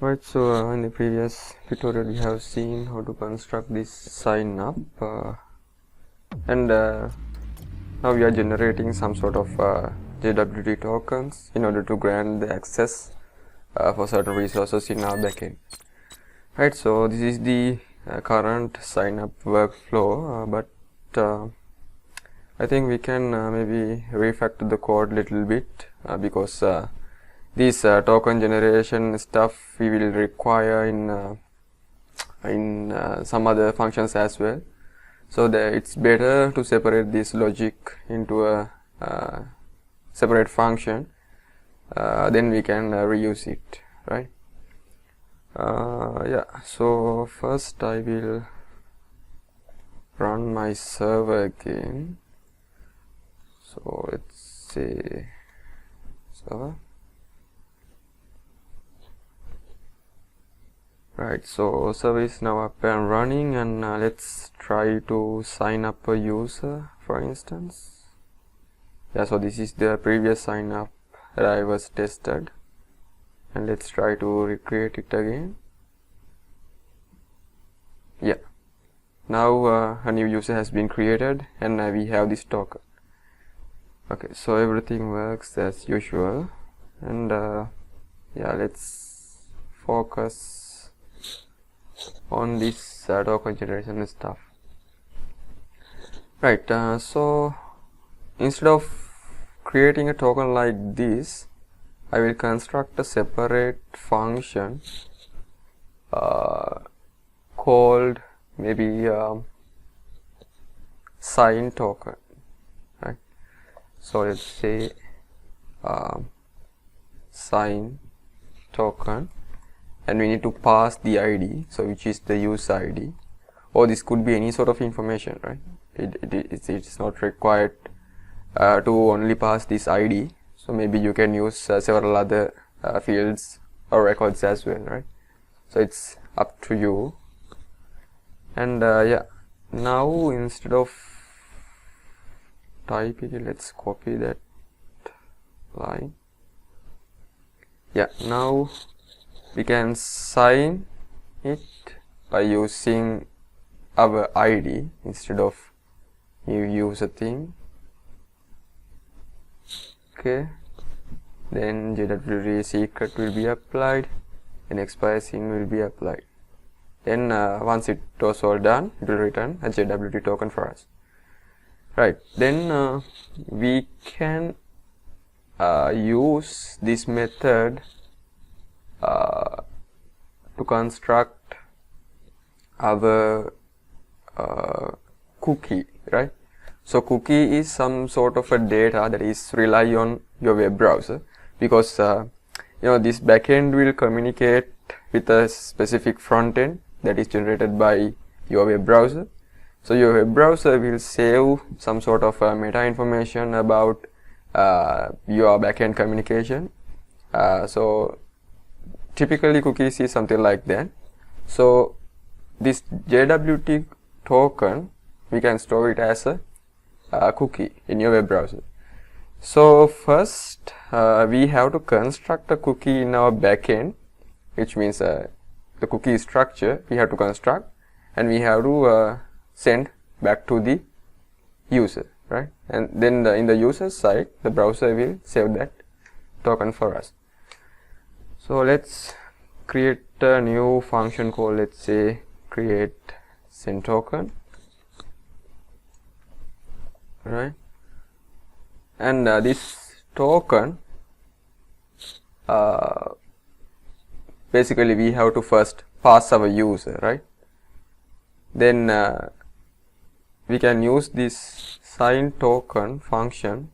Right, so in the previous tutorial we have seen how to construct this sign up and now we are generating some sort of JWT tokens in order to grant the access for certain resources in our backend. Right, so this is the current sign up workflow, but I think we can maybe refactor the code little bit because this token generation stuff we will require in some other functions as well. So it's better to separate this logic into a separate function. Then we can reuse it, right? Yeah. So first I will run my server again. So let's say server. Right, so server is now up and running, and let's try to sign up a user, for instance. Yeah, so this is the previous sign up that I was tested, and let's try to recreate it again. Yeah, now a new user has been created, and we have this token. Okay, so everything works as usual, and yeah, let's focus on this token generation and stuff. Right, so instead of creating a token like this, I will construct a separate function called maybe sign token, right? So let's say sign token, and we need to pass the ID, so which is the user ID, or this could be any sort of information, right? It's not required to only pass this ID, so maybe you can use several other fields or records as well, right? So it's up to you. And yeah, now instead of typing it, let's copy that line. Yeah, now we can sign it by using our ID instead of new user thing. Okay, then JWT secret will be applied and expire sign will be applied. Then once it was all done, it will return a JWT token for us. Right, then we can use this method to construct our cookie, right? So cookie is some sort of a data that is rely on your web browser, because this backend will communicate with a specific front end that is generated by your web browser. So your web browser will save some sort of meta information about your backend communication. So typically cookies is something like that. So this JWT token, we can store it as a cookie in your web browser. So first we have to construct a cookie in our backend, which means the cookie structure we have to construct, and we have to send back to the user, right? And then in the user side, the browser will save that token for us. So let's create a new function called, let's say, create send token, right? And this token, basically we have to first pass our user, right? Then we can use this sign token function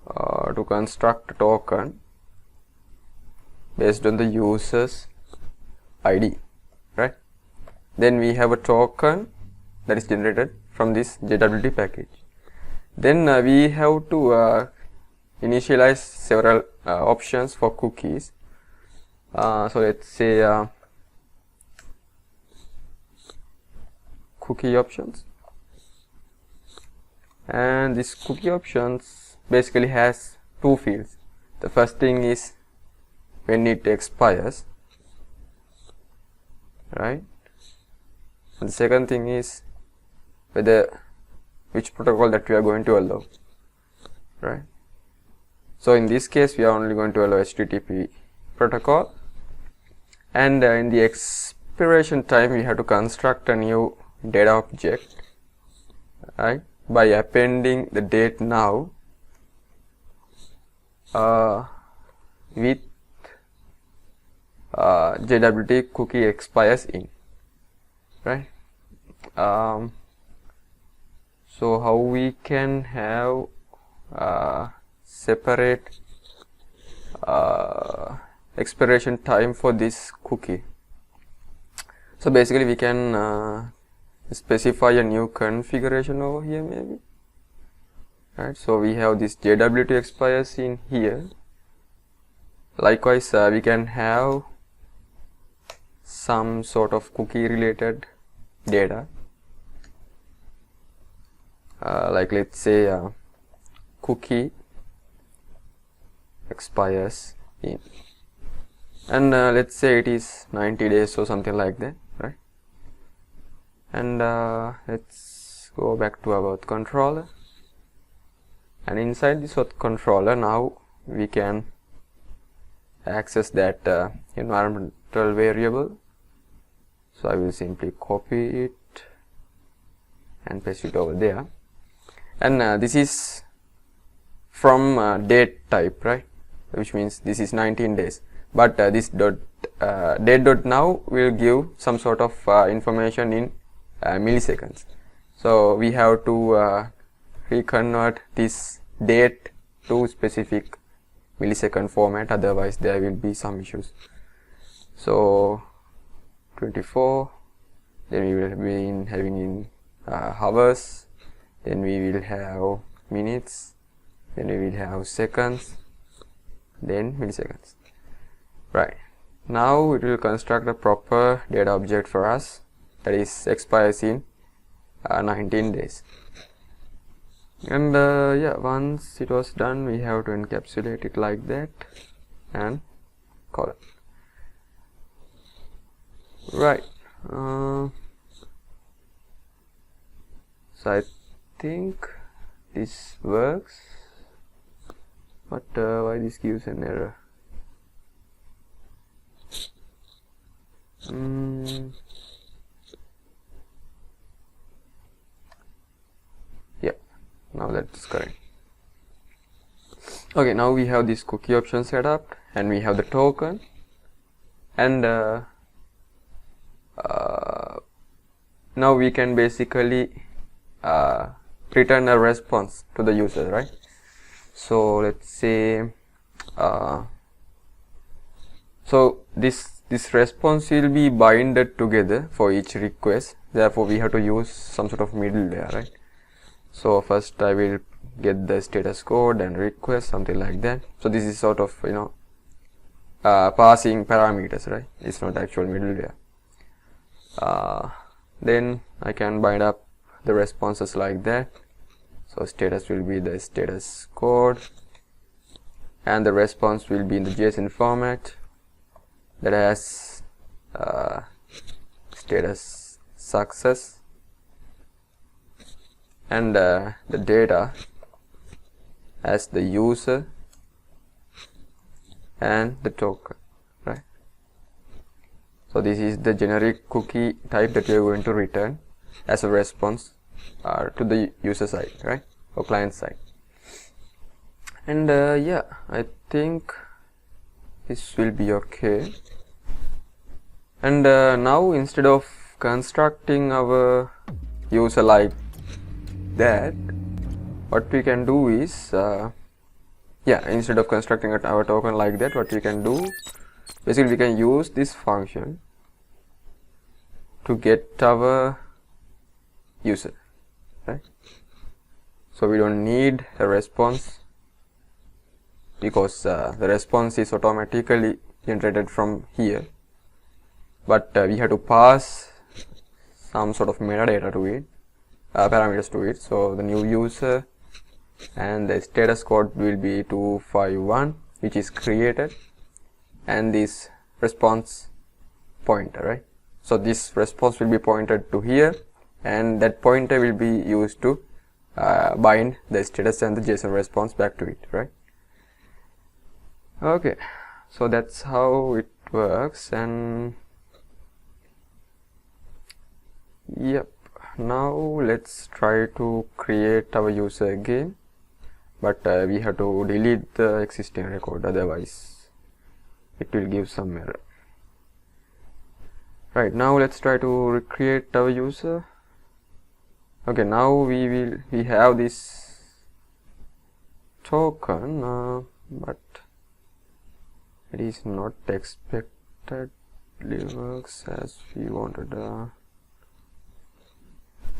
to construct a token based on the user's ID, right? Then we have a token that is generated from this JWT package. Then we have to initialize several options for cookies. So let's say cookie options, and this cookie options basically has two fields. The first thing is when it expires, right? And the second thing is which protocol that we are going to allow, right? So in this case we are only going to allow HTTP protocol, and in the expiration time we have to construct a new data object, right, by appending the date now with JWT cookie expires in, right? So how we can have separate expiration time for this cookie? So basically we can specify a new configuration over here maybe, right? So we have this JWT expires in here. Likewise we can have some sort of cookie related data, like let's say cookie expires in, and let's say it is 90 days or something like that, right? And let's go back to our auth controller, and inside this auth controller now we can access that environmental variable. So I will simply copy it and paste it over there, and this is from date type, right, which means this is 19 days, but this date.now will give some sort of information in milliseconds. So we have to reconvert this date to specific millisecond format, otherwise there will be some issues. So 24, then we will be having in hours, then we will have minutes, then we will have seconds, then milliseconds, right? Now it will construct a proper data object for us that is expires in 19 days. And yeah, once it was done, we have to encapsulate it like that and call it, right? So I think this works, but why this gives an error? Yeah, now that's correct. Okay, now we have this cookie option set up, and we have the token, and now we can basically return a response to the user, right? So let's say so this response will be binded together for each request, therefore we have to use some sort of middleware, right? So first I will get the status code and request, something like that. So this is sort of passing parameters, right? It's not actual middleware. Then I can bind up the responses like that. So status will be the status code, and the response will be in the JSON format that has status success, and the data as the user and the token, right? So this is the generic cookie type that we are going to return as a response to the user side, right, or client side. And yeah, I think this will be okay. And now instead of constructing our user like that, what we can do is yeah, instead of constructing our token like that, what we can do, basically we can use this function to get our user, right? So we don't need a response because the response is automatically generated from here, but we have to pass some sort of metadata to it, parameters to it. So the new user and the status code will be 251, which is created, and this response pointer, right? So this response will be pointed to here, and that pointer will be used to bind the status and the JSON response back to it, right? Okay, so that's how it works. And yep, now let's try to create our user again, but we have to delete the existing record, otherwise it will give some error. Right, now let's try to recreate our user. Okay, now we have this token, but it is not expectedly works as we wanted.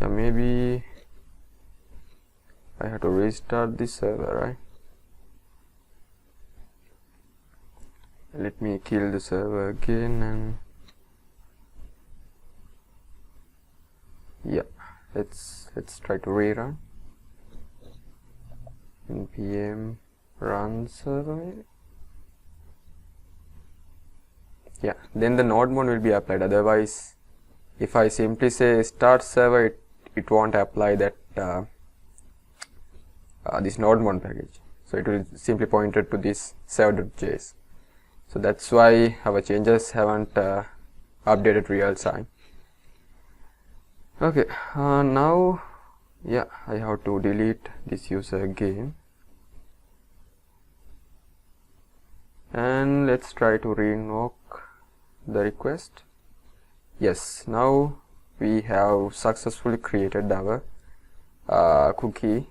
Yeah, maybe I have to restart the server, right? Let me kill the server again, and yeah, let's try to rerun. npm run server maybe. Yeah, then the node mode will be applied. Otherwise, if I simply say start server, it won't apply that this node mode package. So it will simply point it to this server.js. So that's why our changes haven't updated real time. Okay, now yeah, I have to delete this user again, and let's try to re-invoke the request. Yes, now we have successfully created our cookie,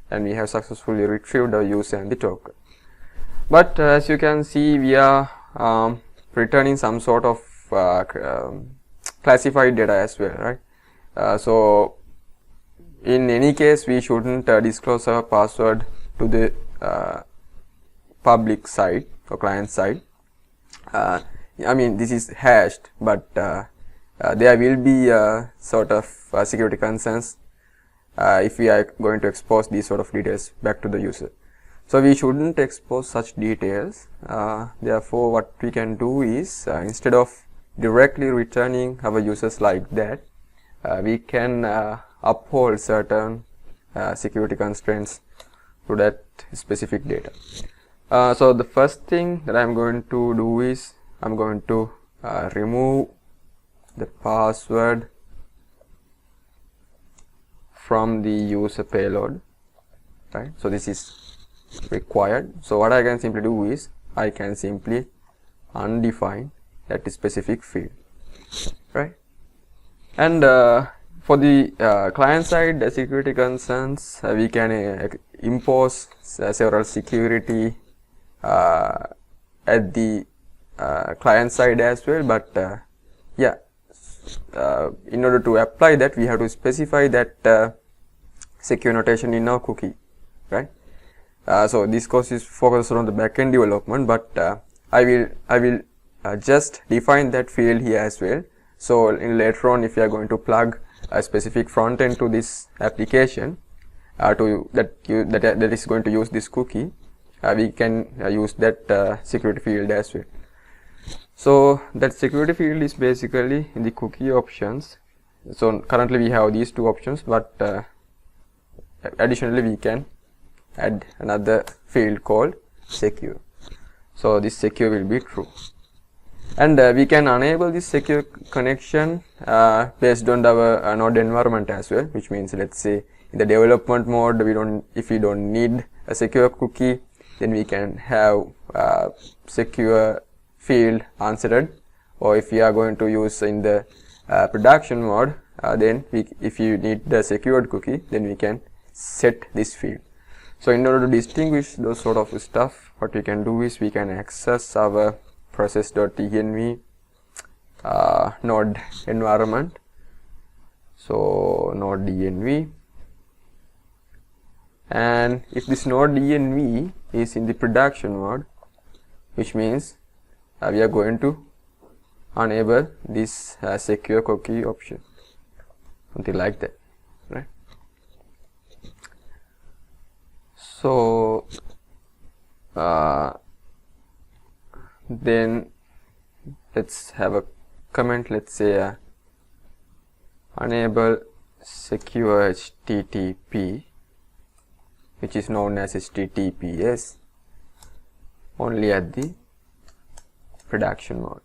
and we have successfully retrieved our user and the token. But as you can see, we are returning some sort of classified data as well, right? So in any case, we shouldn't disclose our password to the public side or client side. I mean, this is hashed, but there will be sort of security concerns if we are going to expose these sort of details back to the user. So we shouldn't expose such details. Therefore, what we can do is instead of directly returning our users like that, we can uphold certain security constraints to that specific data. So the first thing that I'm going to do is I'm going to remove the password from the user payload, right? So this is required. So what I can simply do is I can simply undefine that specific field, right? And for the client side security concerns, we can impose several security at the client side as well, but yeah, in order to apply that, we have to specify that secure notation in our cookie, right? So this course is focused on the backend development, but I will just define that field here as well. So in later on, if you are going to plug a specific front end to this application that is going to use this cookie, we can use that security field as well. So that security field is basically in the cookie options. So currently we have these two options, but additionally we can add another field called secure. So this secure will be true, and we can enable this secure connection based on our node environment as well, which means, let's say in the development mode, if we don't need a secure cookie, then we can have secure field answered, or if we are going to use in the production mode, then if you need the secured cookie, then we can set this field. So in order to distinguish those sort of stuff, what we can do is we can access our process.env node environment. So node env, and if this node env is in the production mode, which means we are going to enable this secure cookie option, something like that, right? So then let's have a comment, let's say enable secure HTTP, which is known as HTTPS, only at the production mode.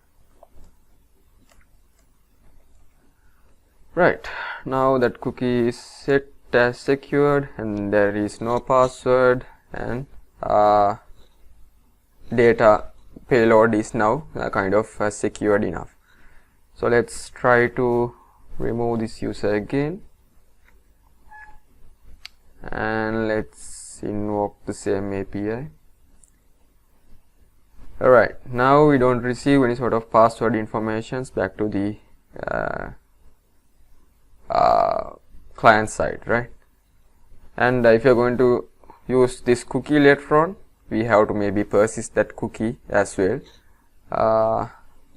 Right, now that cookie is set as secured and there is no password, and data payload is now kind of secured enough. So let's try to remove this user again, and let's invoke the same API. Alright, now we don't receive any sort of password informations back to the client side, right? And if you're going to use this cookie later on, we have to maybe persist that cookie as well.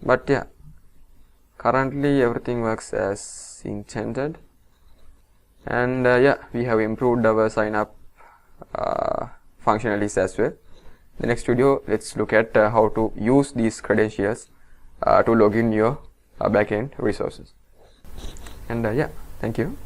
But yeah, currently everything works as intended, and yeah, we have improved our sign up functionalities as well. The next video, let's look at how to use these credentials to log in your backend resources. And yeah, thank you.